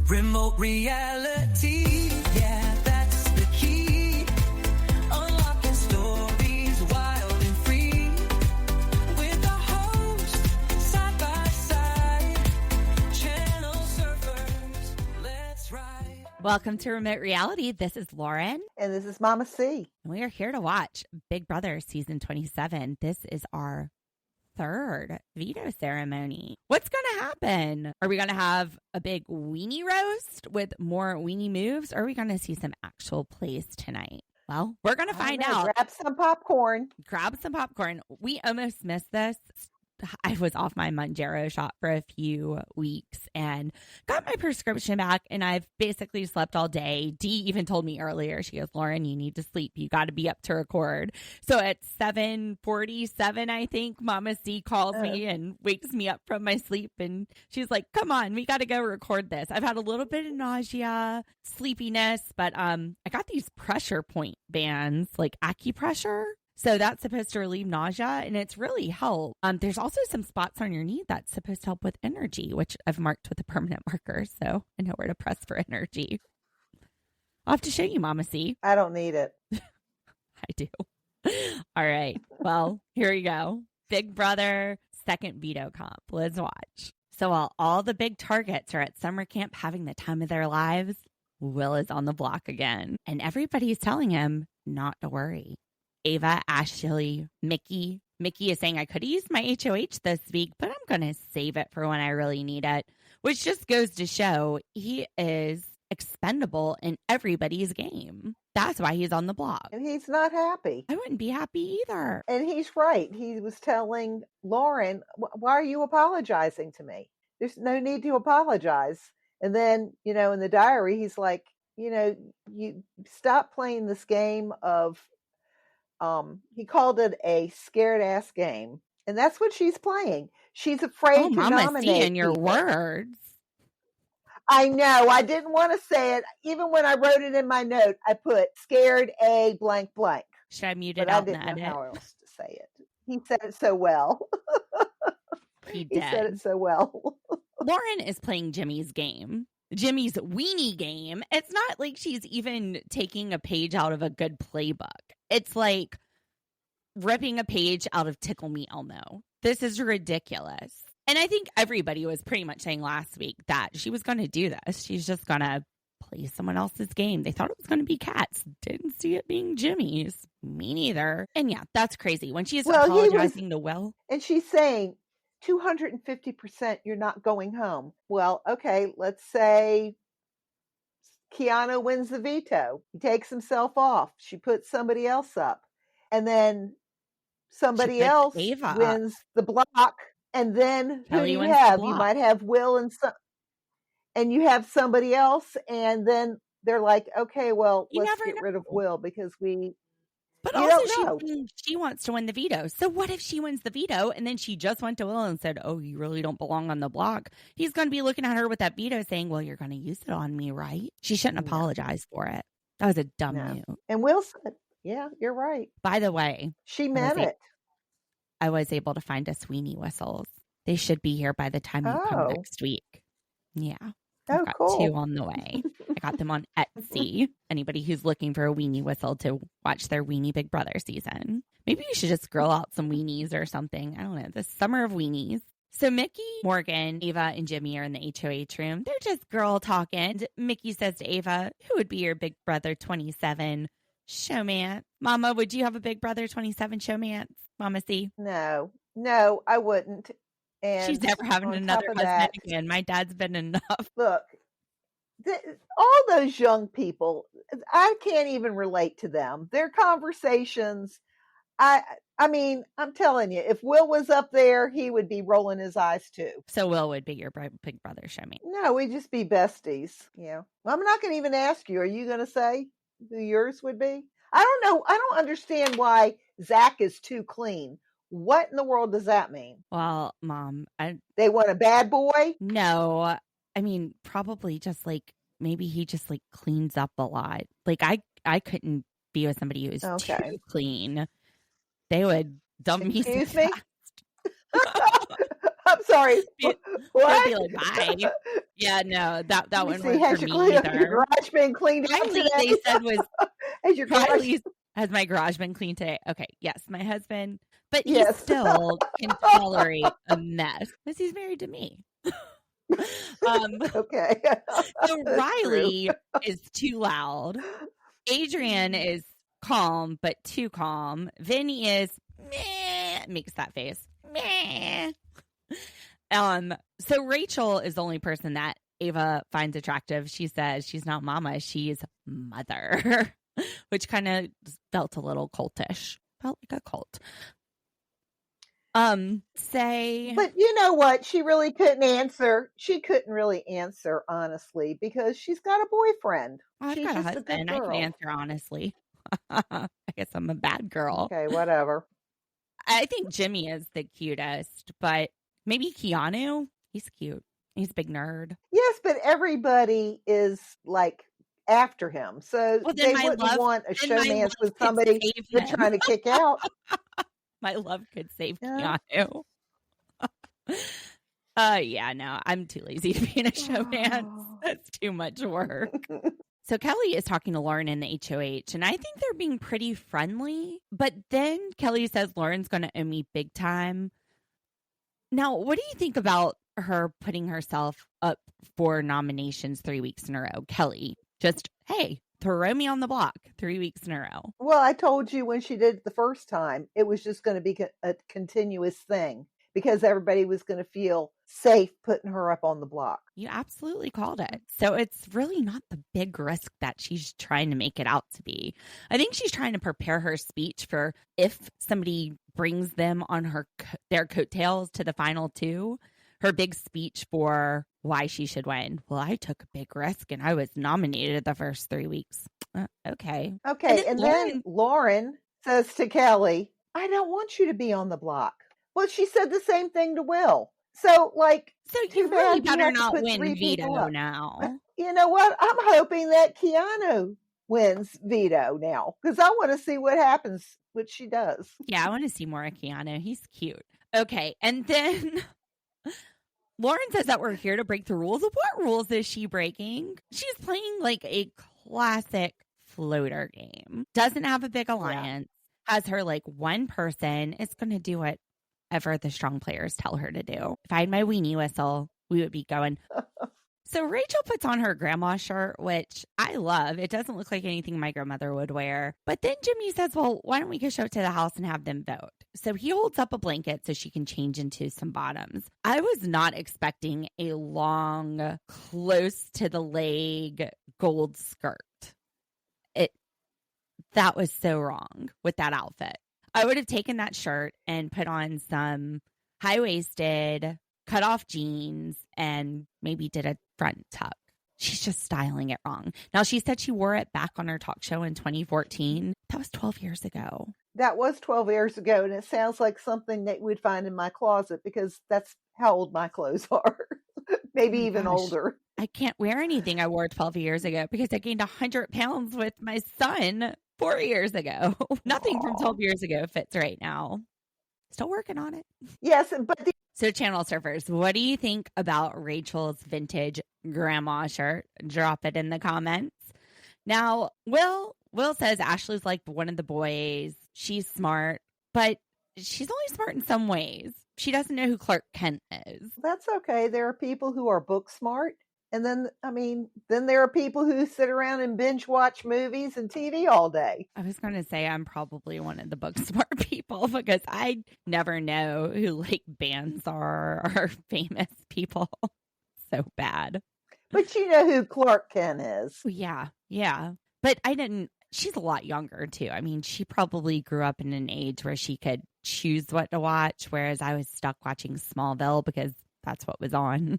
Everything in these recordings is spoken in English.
Remote reality, yeah, that's the key. Unlocking stories wild and free. With the host, side by side. Channel surfers, let's ride. Welcome to Remote Reality. This is Lauren. And this is Mama C. We are here to watch Big Brother Season 27. This is our third veto ceremony. What's going to happen? Are we going to have a big weenie roast with more weenie moves? Or are we going to see some actual plays tonight? Well, we're going to find out. Grab some popcorn. Grab some popcorn. We almost missed this. I was off my Monjaro shot for a few weeks and got my prescription back, and I've basically slept all day. Dee even told me earlier, she goes, Lauren, you need to sleep. You got to be up to record. So at 7:47, I think, Mama C calls me and wakes me up from my sleep, and she's like, come on, we got to go record this. I've had a little bit of nausea, sleepiness, but I got these pressure point bands, like Acupressure. So that's supposed to relieve nausea, and it's really helped. There's also some spots on your knee that's supposed to help with energy, which I've marked with a permanent marker, so I know where to press for energy. I'll have to show you, Mama C. I don't need it. I do. All right. Well, here we go. Big Brother, second veto comp. Let's watch. So while all the big targets are at summer camp having the time of their lives, Will is on the block again, and everybody's telling him not to worry. Ava, Ashley, Mickey. Mickey is saying, I could have used my HOH this week, but I'm going to save it for when I really need it, which just goes to show he is expendable in everybody's game. That's why he's on the block. And he's not happy. I wouldn't be happy either. And he's right. He was telling Lauren, why are you apologizing to me? There's no need to apologize. And then, in the diary, he's like, you stop playing this game of, he called it a scared ass game, and that's what she's playing. She's afraid to Mama, nominate see in your words. I know. I didn't want to say it. Even when I wrote it in my note, I put scared a blank blank. Should I mute it but out? I didn't know how else to say it. He said it so well. He said it so well. Lauren is playing Jimmy's game. Jimmy's weenie game. It's not like she's even taking a page out of a good playbook. It's like ripping a page out of Tickle Me Elmo. This is ridiculous. And I think everybody was pretty much saying last week that she was going to do this. She's just going to play someone else's game. They thought it was going to be Kat's. Didn't see it being Jimmy's. Me neither. And yeah, that's crazy. When she's apologizing to Will. And she's saying, 250% you're not going home. Well, okay, let's say Keanu wins the veto. He takes himself off. She puts somebody else up. And then somebody else wins the block. And then who do you have? You might have Will and you have somebody else. And then they're like, okay, well, let's get rid of Will because we... But also she wants to win the veto. So what if she wins the veto and then she just went to Will and said, oh, you really don't belong on the block? He's going to be looking at her with that veto saying, well, you're going to use it on me, right? She shouldn't apologize for it. That was a dumb move. And Will said, yeah, you're right. By the way. She meant it. I was able to find us weenie whistles. They should be here by the time you come next week. Yeah. I've got cool. 2 on the way. I got them on Etsy. Anybody who's looking for a weenie whistle to watch their Weenie Big Brother season. Maybe we should just grill out some weenies or something. I don't know. The summer of weenies. So Mickey, Morgan, Ava, and Jimmy are in the HOH room. They're just girl talking. Mickey says to Ava, who would be your Big Brother 27 showmance? Mama, would you have a Big Brother 27 showmance? Mama C? No, I wouldn't. And she's never having another husband again. My dad's been enough. Look, all those young people, I can't even relate to them. Their conversations, I mean, I'm telling you, if Will was up there, he would be rolling his eyes too. So Will would be your Big Brother showmate. No, we'd just be besties. Well, I'm not going to even ask you. Are you going to say who yours would be? I don't know. I don't understand why Zach is too clean. What in the world does that mean? Well, Mom, they want a bad boy? No, I mean, probably just like, maybe he just like cleans up a lot. Like I couldn't be with somebody who's too clean. They would dump me so fast. I'm sorry. Be- What? Be like, bye. Yeah, no, that Let me wouldn't see. work Has for your, me your either. garage been cleaned out Riley, today? they said was Has your garage? Riley, has my garage been clean today? Okay, yes, my husband, but he Yes. still can tolerate a mess because he's married to me. Okay. So That's Riley is too loud. Adrian is calm, but too calm. Vinny is meh, makes that face. Meh. So Rachel is the only person that Ava finds attractive. She says she's not mama, she's mother, which kind of felt a little cultish. Felt like a cult. But you know what? She really couldn't answer. She couldn't really answer honestly because she's got a boyfriend. I've She's got a just good husband. I can girl. answer honestly. I guess I'm a bad girl. Okay, whatever. I think Jimmy is the cutest, but maybe Keanu. He's cute. He's a big nerd. Yes, but everybody is like after him, so Well, then they my wouldn't love- want a then my showmance love with could somebody save they're him. trying to kick out. My love could save Yeah. Keanu. Yeah, no, I'm too lazy to be in a showmance. That's too much work. So Kelly is talking to Lauren in the HOH, and I think they're being pretty friendly. But then Kelly says Lauren's going to owe me big time. Now, what do you think about her putting herself up for nominations 3 weeks in a row? Kelly, just, hey, throw me on the block 3 weeks in a row. Well, I told you when she did it the first time, it was just going to be a continuous thing because everybody was going to feel safe putting her up on the block. You absolutely called it. So it's really not the big risk that she's trying to make it out to be. I think she's trying to prepare her speech for if somebody brings them on their coattails to the final two, her big speech for why she should win. Well, I took a big risk and I was nominated the first 3 weeks. Okay. Okay, and then Lauren says to Kelly, I don't want you to be on the block. Well, she said the same thing to Will. So, like, So too you really bad you better have to not put win 3 people Veto up. now. You know what? I'm hoping that Keanu wins Veto now because I want to see what happens, what she does. Yeah, I want to see more of Keanu. He's cute. Okay, and then Lauren says that we're here to break the rules. What rules is she breaking? She's playing like a classic floater game. Doesn't have a big alliance. Has her like one person. It's going to do whatever the strong players tell her to do. If I had my weenie whistle, we would be going. So Rachel puts on her grandma shirt, which I love. It doesn't look like anything my grandmother would wear. But then Jimmy says, well, why don't we go show it to the house and have them vote? So he holds up a blanket so she can change into some bottoms. I was not expecting a long, close to the leg gold skirt. That was so wrong with that outfit. I would have taken that shirt and put on some high-waisted, cut-off jeans and maybe did a front tuck. She's just styling it wrong. Now, she said she wore it back on her talk show in 2014. That was 12 years ago. That was 12 years ago, and it sounds like something that we'd find in my closet because that's how old my clothes are. Maybe even older. I can't wear anything I wore 12 years ago because I gained 100 pounds with my son 4 years ago. Nothing from 12 years ago fits right now. Still working on it. Yes, but so Channel Surfers, what do you think about Rachel's vintage grandma shirt? Drop it in the comments. Now, Will says Ashley's like one of the boys. She's smart, but she's only smart in some ways. She doesn't know who Clark Kent is. That's okay. There are people who are book smart. And then there are people who sit around and binge watch movies and TV all day. I was going to say I'm probably one of the book smart people because I never know who like bands are or famous people. So bad. But you know who Clark Kent is. Yeah. But she's a lot younger too. I mean, she probably grew up in an age where she could choose what to watch, whereas I was stuck watching Smallville because that's what was on.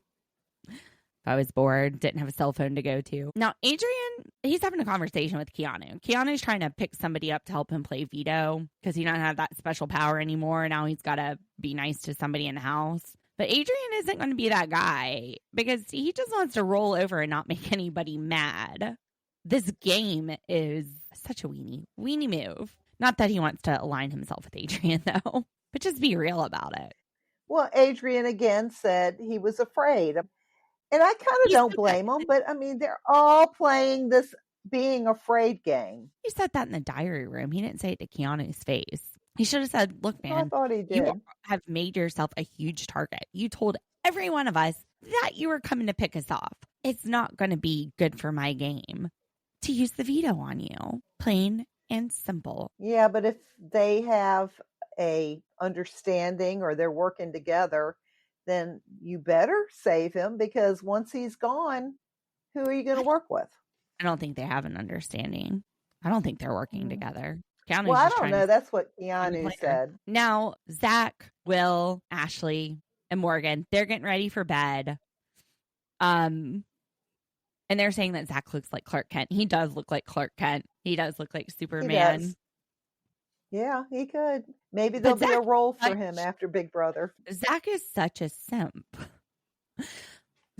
I was bored, didn't have a cell phone to go to. Now, Adrian, he's having a conversation with Keanu. Keanu's trying to pick somebody up to help him play Veto because he doesn't have that special power anymore. Now he's got to be nice to somebody in the house. But Adrian isn't going to be that guy because he just wants to roll over and not make anybody mad. This game is such a weenie move. Not that he wants to align himself with Adrian, though, but just be real about it. Well, Adrian again said he was afraid. And I kind of He don't said that. blame them, but I mean, they're all playing this being afraid game. He said that in the diary room. He didn't say it to Keanu's face. He should have said, look, I man, thought he you did. have made yourself a huge target. You told every one of us that you were coming to pick us off. It's not going to be good for my game to use the veto on you. Plain and simple. Yeah, but if they have a understanding or they're working together, then you better save him, because once he's gone, who are you going to work with? I don't think they have an understanding. I don't think they're working together. Keanu's Well, I just don't trying know. to That's what be Keanu player. said. Now, Zach, Will, Ashley, and Morgan, they're getting ready for bed. And they're saying that Zach looks like Clark Kent. He does look like Clark Kent. He does look like Superman. He does. Yeah, he could. Maybe there'll be a role for him after Big Brother. Zach is such a simp.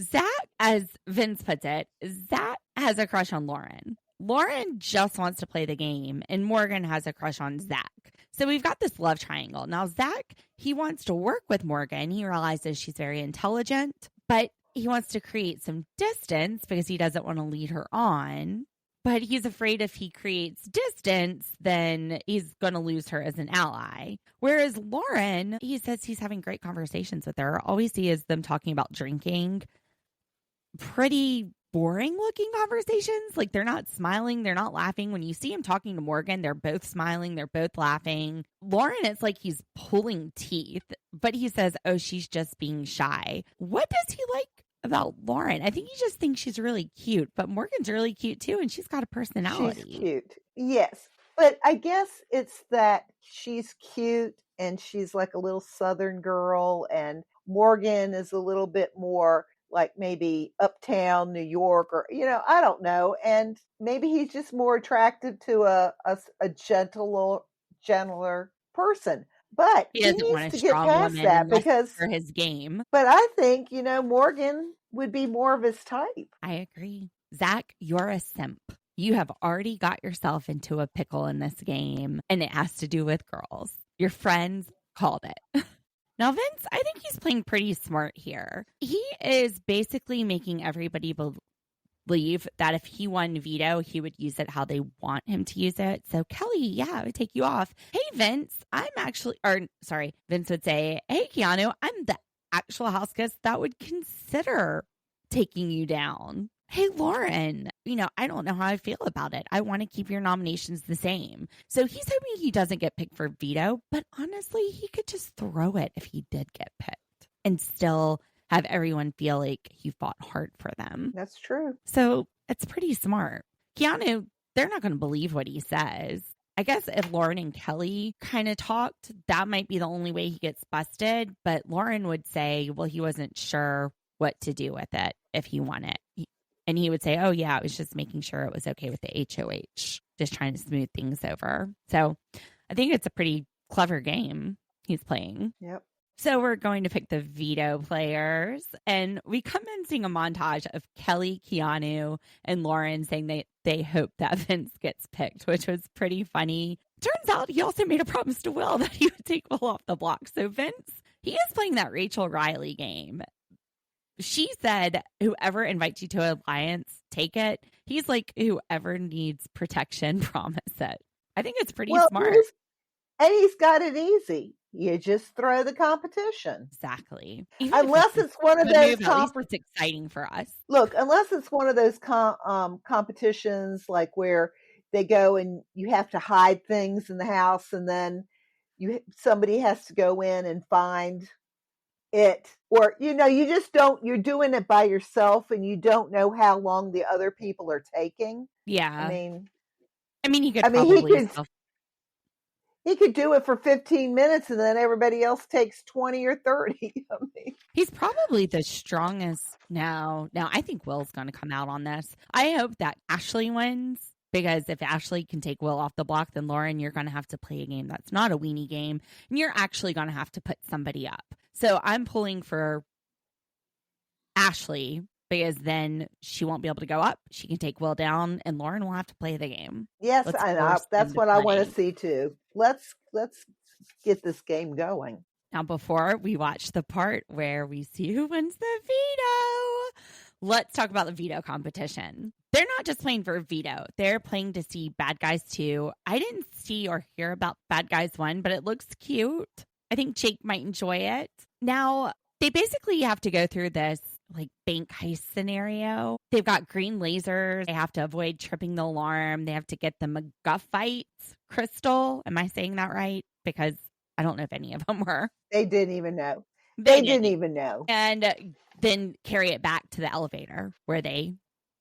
Zach, as Vince puts it, Zach has a crush on Lauren. Lauren just wants to play the game, and Morgan has a crush on Zach. So we've got this love triangle. Now, Zach, he wants to work with Morgan. He realizes she's very intelligent, but he wants to create some distance because he doesn't want to lead her on. But he's afraid if he creates distance, then he's going to lose her as an ally. Whereas Lauren, he says he's having great conversations with her. All we see is them talking about drinking. Pretty boring looking conversations. Like, they're not smiling. They're not laughing. When you see him talking to Morgan, they're both smiling. They're both laughing. Lauren, it's like he's pulling teeth. But he says, oh, she's just being shy. What does he like about Lauren? I think he just thinks she's really cute, but Morgan's really cute too, and she's got a personality. She's cute. Yes. But I guess it's that she's cute and she's like a little Southern girl, and Morgan is a little bit more like maybe uptown New York, or, I don't know. And maybe he's just more attracted to a gentler person. But he doesn't want needs a to get strong past woman that because for his game. But I think, Morgan would be more of his type. I agree. Zach, you're a simp. You have already got yourself into a pickle in this game, and it has to do with girls. Your friends called it. Now, Vince, I think he's playing pretty smart here. He is basically making everybody believe that if he won veto, he would use it how they want him to use it. So, Kelly, yeah, I would take you off. Hey, Vince, Vince would say, hey, Keanu, I'm the actual house guest that would consider taking you down. Hey, Lauren, I don't know how I feel about it. I want to keep your nominations the same. So he's hoping he doesn't get picked for veto, but honestly, he could just throw it if he did get picked and still have everyone feel like he fought hard for them. That's true. So it's pretty smart. Keanu, they're not going to believe what he says. I guess if Lauren and Kelly kind of talked, that might be the only way he gets busted. But Lauren would say, well, he wasn't sure what to do with it if he won it. And he would say, oh, yeah, it was just making sure it was okay with the HOH, just trying to smooth things over. So I think it's a pretty clever game he's playing. Yep. So we're going to pick the veto players, and we come in seeing a montage of Kelly, Keanu, and Lauren saying they hope that Vince gets picked, which was pretty funny. Turns out he also made a promise to Will that he would take Will off the block. So Vince, he is playing that Rachel Riley game. She said, whoever invites you to an alliance, take it. He's like, whoever needs protection, promise it. I think it's pretty smart. And he's got it easy. You just throw the competition. Exactly. Unless it's one of those it's exciting for us. Look, unless it's one of those competitions like where they go and you have to hide things in the house, and then somebody has to go in and find it, or you just don't, you're doing it by yourself and you don't know how long the other people are taking. Yeah. I mean he could do it for 15 minutes and then everybody else takes 20 or 30. He's probably the strongest now. Now, I think Will's going to come out on this. I hope that Ashley wins, because if Ashley can take Will off the block, then Lauren, you're going to have to play a game that's not a weenie game, and you're actually going to have to put somebody up. So I'm pulling for Ashley, because then she won't be able to go up. She can take Will down, and Lauren will have to play the game. Yes, that's what I want to see too. Let's get this game going. Now, before we watch the part where we see who wins the veto, let's talk about the veto competition. They're not just playing for veto. They're playing to see Bad Guys 2. I didn't see or hear about Bad Guys 1, but it looks cute. I think Jake might enjoy it. Now, they basically have to go through this like bank heist scenario. They've got green lasers. They have to avoid tripping the alarm. They have to get the MacGuffite crystal. Am I saying that right? Because I don't know if any of them were. They didn't even know. They didn't even know. And then carry it back to the elevator where they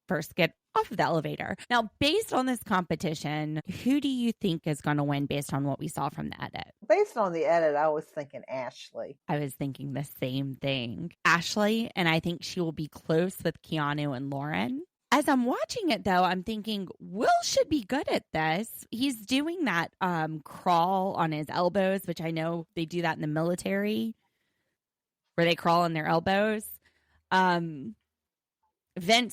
first get off of the elevator. Now, based on this competition, who do you think is going to win based on what we saw from the edit? Based on the edit, I was thinking Ashley. I was thinking the same thing. Ashley, and I think she will be close with Keanu and Lauren. As I'm watching it, though, I'm thinking Will should be good at this. He's doing that crawl on his elbows, which I know they do that in the military, where they crawl on their elbows. Vince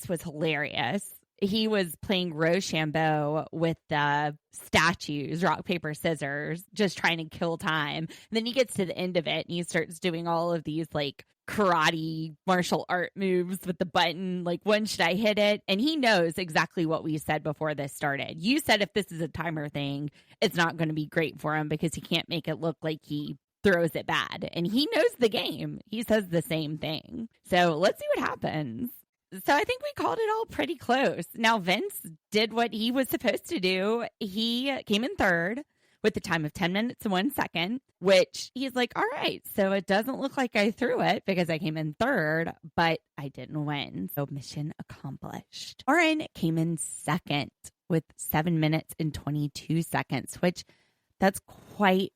was hilarious. He was playing Rochambeau with the statues, rock, paper, scissors, just trying to kill time. And then he gets to the end of it and he starts doing all of these like karate martial art moves with the button. Like, when should I hit it? And he knows exactly what we said before this started. You said if this is a timer thing, it's not going to be great for him because he can't make it look like he throws it bad. And he knows the game. He says the same thing. So let's see what happens. So I think we called it all pretty close. Now, Vince did what he was supposed to do. He came in third with the time of 10 minutes and 1 second, which he's like, all right, so it doesn't look like I threw it because I came in third, but I didn't win. So mission accomplished. Lauren came in second with 7 minutes and 22 seconds, which that's quite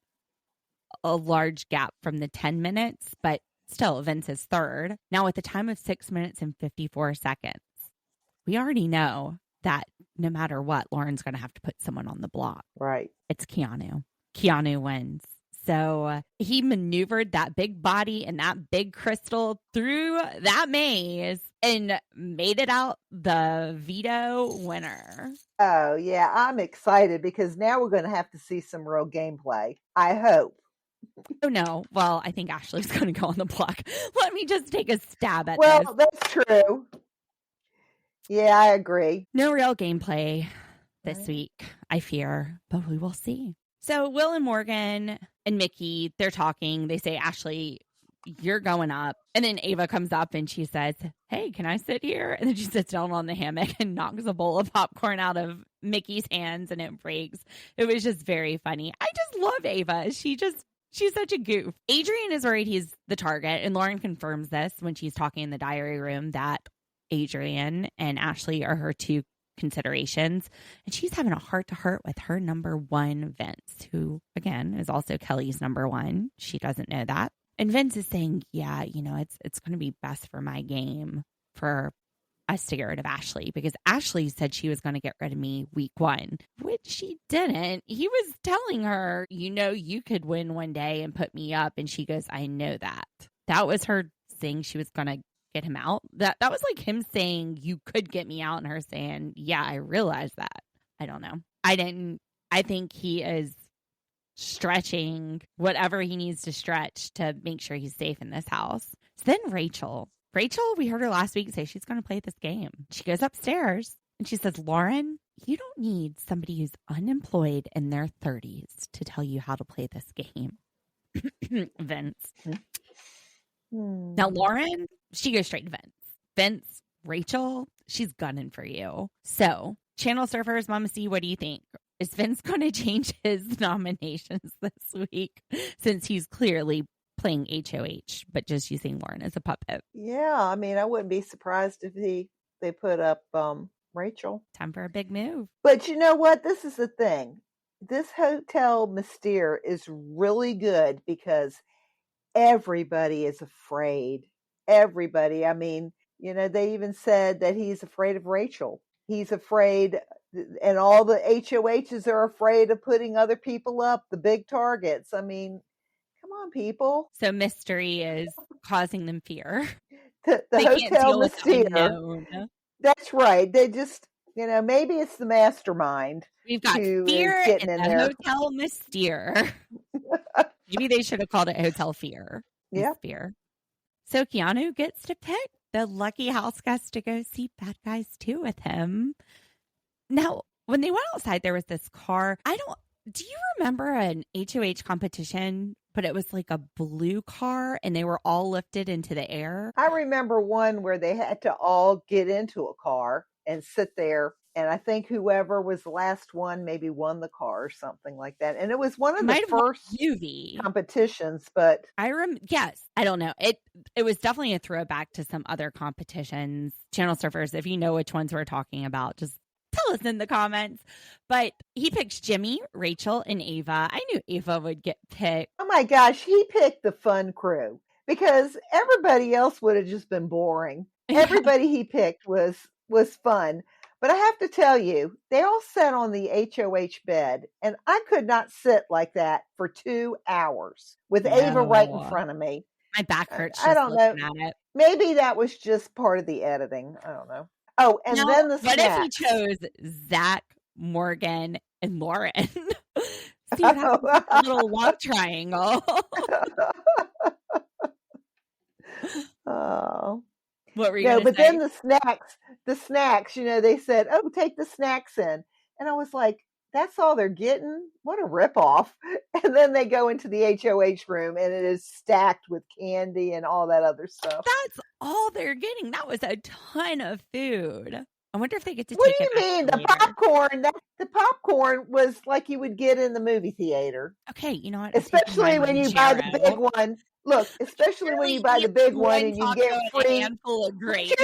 a large gap from the 10 minutes, but still, Vince is third. Now, with a time of 6 minutes and 54 seconds, we already know that no matter what, Lauren's going to have to put someone on the block. Right. It's Keanu. Keanu wins. So he maneuvered that big body and that big crystal through that maze and made it out the veto winner. Oh, yeah. I'm excited because now we're going to have to see some real gameplay. I hope. Oh, no. Well, I think Ashley's going to go on the block. Let me just take a stab at this. Well, that's true. Yeah, I agree. No real gameplay this week, I fear, but we will see. So Will and Morgan and Mickey, they're talking. They say, Ashley, you're going up. And then Ava comes up and she says, hey, can I sit here? And then she sits down on the hammock and knocks a bowl of popcorn out of Mickey's hands and it breaks. It was just very funny. I just love Ava. She's such a goof. Adrian is worried he's the target, and Lauren confirms this when she's talking in the diary room that Adrian and Ashley are her two considerations. And she's having a heart-to-heart with her number one, Vince, who, again, is also Kelly's number one. She doesn't know that. And Vince is saying, yeah, it's going to be best for my game for us to get rid of Ashley, because Ashley said she was going to get rid of me week one, which she didn't. He was telling her, you could win one day and put me up. And she goes, I know that. That was her saying she was going to get him out. That was like him saying you could get me out and her saying, yeah, I realize that. I don't know. I think he is stretching whatever he needs to stretch to make sure he's safe in this house. So then Rachel, we heard her last week say she's going to play this game. She goes upstairs and she says, Lauren, you don't need somebody who's unemployed in their 30s to tell you how to play this game. Vince. Now, Lauren, she goes straight to Vince. Vince, Rachel, she's gunning for you. So, Channel Surfers, Mama C, what do you think? Is Vince going to change his nominations this week since he's clearly playing HOH, but just using Lauren as a puppet? Yeah, I mean, I wouldn't be surprised if they put up Rachel. Time for a big move. But you know what? This is the thing. This Hotel Mystere is really good because everybody is afraid. Everybody. I mean, they even said that he's afraid of Rachel. He's afraid, and all the HOHs are afraid of putting other people up, the big targets. I mean, come on, people. So mystery is causing them fear. The Hotel Mystere. That's right. They just, maybe it's the mastermind. We've got fear in the Hotel Mystere. Maybe they should have called it Hotel Fear. Yeah. Fear. So Keanu gets to pick the lucky house guest to go see Bad Guys 2 with him. Now, when they went outside, there was this car. Do you remember an HOH competition, but it was like a blue car and they were all lifted into the air? I remember one where they had to all get into a car and sit there. And I think whoever was the last one maybe won the car or something like that. And it was one of the first movie competitions, but yes, I don't know. It was definitely a throwback to some other competitions. Channel surfers, if you know which ones we're talking about, just tell us in the comments. But he picks Jimmy, Rachel, and Ava. I knew Ava would get picked. Oh my gosh, he picked the fun crew because everybody else would have just been boring. Everybody he picked was fun. But I have to tell you, they all sat on the HOH bed, and I could not sit like that for 2 hours with Ava right in front of me. My back hurts. I don't know. At it. Maybe that was just part of the editing. I don't know. Oh, and then the snacks. What if he chose Zach, Morgan, and Lauren? See what happens with a little love triangle. Oh. What were you going to say? Then the snacks, they said, oh, take the snacks in. And I was like, that's all they're getting? What a ripoff. And then they go into the HOH room and it is stacked with candy and all that other stuff. That's all they're getting. That was a ton of food. I wonder if they get to What take do you mean? The popcorn, the popcorn was like you would get in the movie theater. Okay, you know what? Especially when you buy the big one. Look, especially when you buy the big one and you get free. A handful of grapes.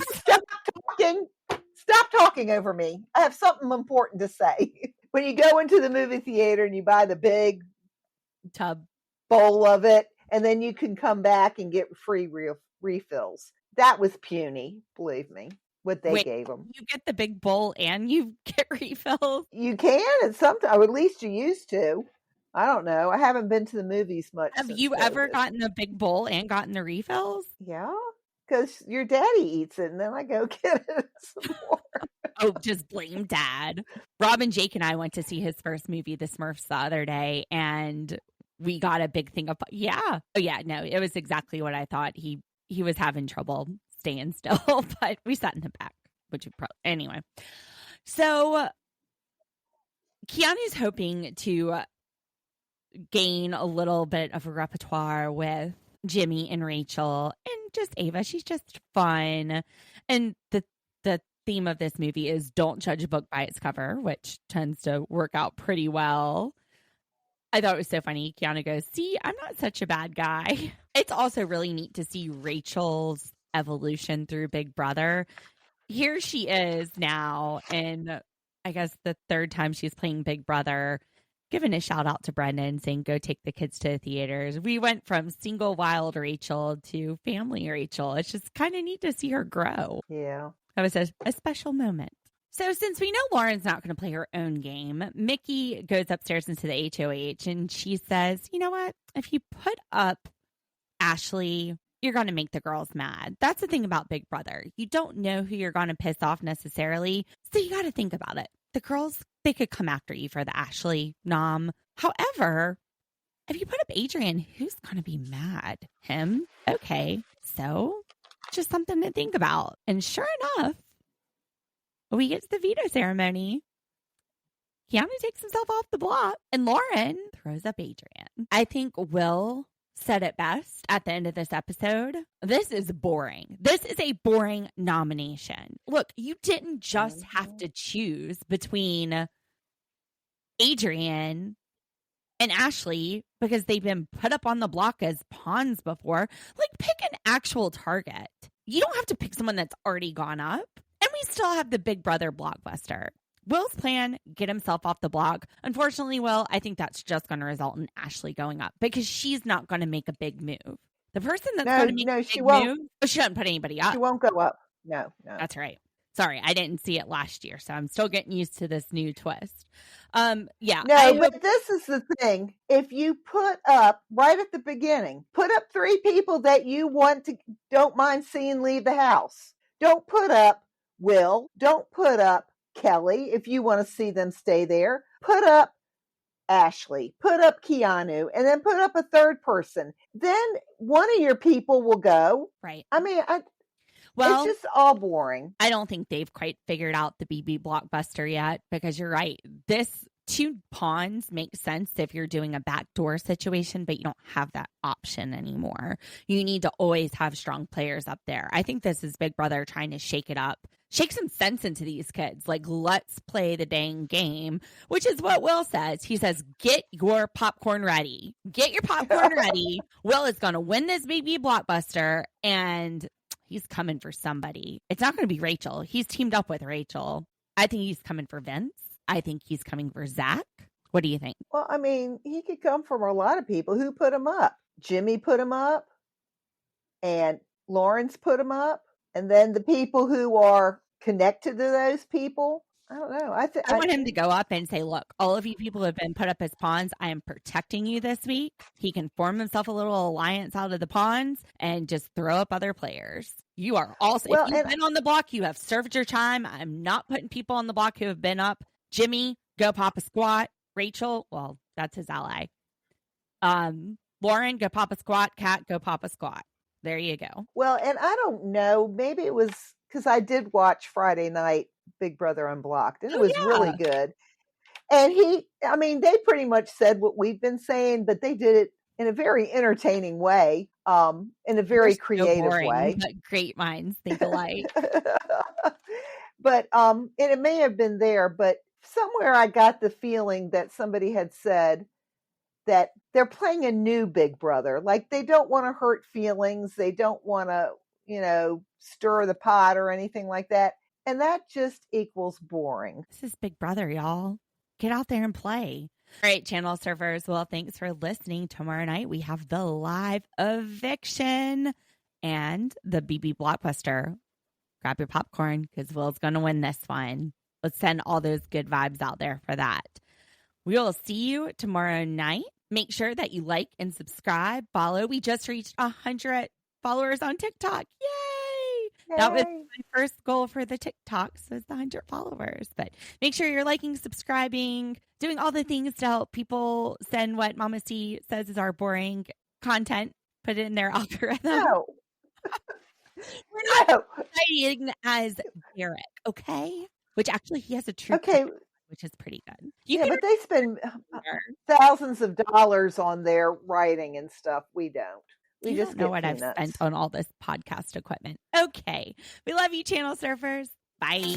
Stop talking over me. I have something important to say. When you go into the movie theater and you buy the big tub bowl of it, and then you can come back and get free refills. That was puny, believe me, what they gave them. You get the big bowl and you get refills? You can, and sometimes, or at least you used to. I don't know. I haven't been to the movies much. Have you ever gotten the big bowl and gotten the refills? Yeah, because your daddy eats it, and then I go get it some more. Oh, just blame dad. Rob and Jake and I went to see his first movie, The Smurfs, the other day, and we got a big thing of, no, it was exactly what I thought. He was having trouble staying still, but we sat in the back, which would probably, anyway. So Keanu's hoping to gain a little bit of a repertoire with Jimmy and Rachel and just Ava. She's just fun. And the theme of this movie is don't judge a book by its cover, which tends to work out pretty well. I thought it was so funny. Keanu goes, see, I'm not such a bad guy. It's also really neat to see Rachel's evolution through Big Brother. Here she is now, and I guess the third time she's playing Big Brother, giving a shout out to Brendan saying, go take the kids to the theaters. We went from single wild Rachel to family Rachel. It's just kind of neat to see her grow. Yeah. That was a special moment. So since we know Lauren's not going to play her own game, Mickey goes upstairs into the HOH and she says, you know what? If you put up Ashley, you're going to make the girls mad. That's the thing about Big Brother. You don't know who you're going to piss off necessarily. So you got to think about it. The girls, they could come after you for the Ashley nom. However, if you put up Adrian, who's going to be mad? Him? Okay. So just something to think about. And sure enough, we get to the veto ceremony. Keanu takes himself off the block and Lauren throws up Adrian. I think Will said it best at the end of this episode. This is boring. This is a boring nomination. Look, you didn't just have to choose between Adrian and Ashley because they've been put up on the block as pawns before. Like, pick an actual target. You don't have to pick someone that's already gone up. And we still have the Big Brother blockbuster. Will's plan, get himself off the block. Unfortunately, Will, I think that's just going to result in Ashley going up because she's not going to make a big move. The person that's going to make a big move, she doesn't put anybody up. She won't go up. No. That's right. Sorry, I didn't see it last year, so I'm still getting used to this new twist. But this is the thing. If you put up right at the beginning, put up 3 people that you don't mind seeing leave the house. Don't put up Will. Don't put up Kelly if you want to see them stay there. Put up Ashley, put up Keanu, and then put up a third person. Then one of your people will go. Right. I mean, Well, it's just all boring. I don't think they've quite figured out the BB Blockbuster yet, because you're right. This 2 pawns makes sense if you're doing a backdoor situation, but you don't have that option anymore. You need to always have strong players up there. I think this is Big Brother trying to shake it up. Shake some sense into these kids. Like, let's play the dang game, which is what Will says. He says, get your popcorn ready. Get your popcorn ready. Will is going to win this BB Blockbuster, and he's coming for somebody. It's not going to be Rachel. He's teamed up with Rachel. I think he's coming for Vince. I think he's coming for Zach. What do you think? Well, I mean, he could come from a lot of people. Who put him up? Jimmy put him up, and Lawrence put him up. And then the people who are connected to those people, I don't know. I want him to go up and say, look, all of you people have been put up as pawns. I am protecting you this week. He can form himself a little alliance out of the pawns and just throw up other players. You are also, if you've been on the block, you have served your time. I'm not putting people on the block who have been up. Jimmy, go pop a squat. Rachel, well, that's his ally. Lauren, go pop a squat. Kat, go pop a squat. There you go. Well, and I don't know. Maybe it was because I did watch Friday night Big Brother Unblocked, and it was really good. And they pretty much said what we've been saying, but they did it in a very entertaining way, in a very creative way. But great minds think alike. But and it may have been there, but somewhere I got the feeling that somebody had said that they're playing a new Big Brother. Like, they don't want to hurt feelings. They don't want to, stir the pot or anything like that. And that just equals boring. This is Big Brother, y'all. Get out there and play. All right, channel surfers. Well, thanks for listening. Tomorrow night, we have the live eviction and the BB Blockbuster. Grab your popcorn, because Will's going to win this one. Let's send all those good vibes out there for that. We will see you tomorrow night. Make sure that you like and subscribe, follow. We just reached 100 followers on TikTok. Yay! That was my first goal for the TikToks, was the 100 followers. But make sure you're liking, subscribing, doing all the things to help people send what Mama C says is our boring content. Put it in their algorithm. No. We're not exciting as Derek, okay? Which actually he has a true which is pretty good. But they spend thousands of dollars on their writing and stuff. We don't. We just know what I've spent on all this podcast equipment. Okay. We love you, channel surfers. Bye.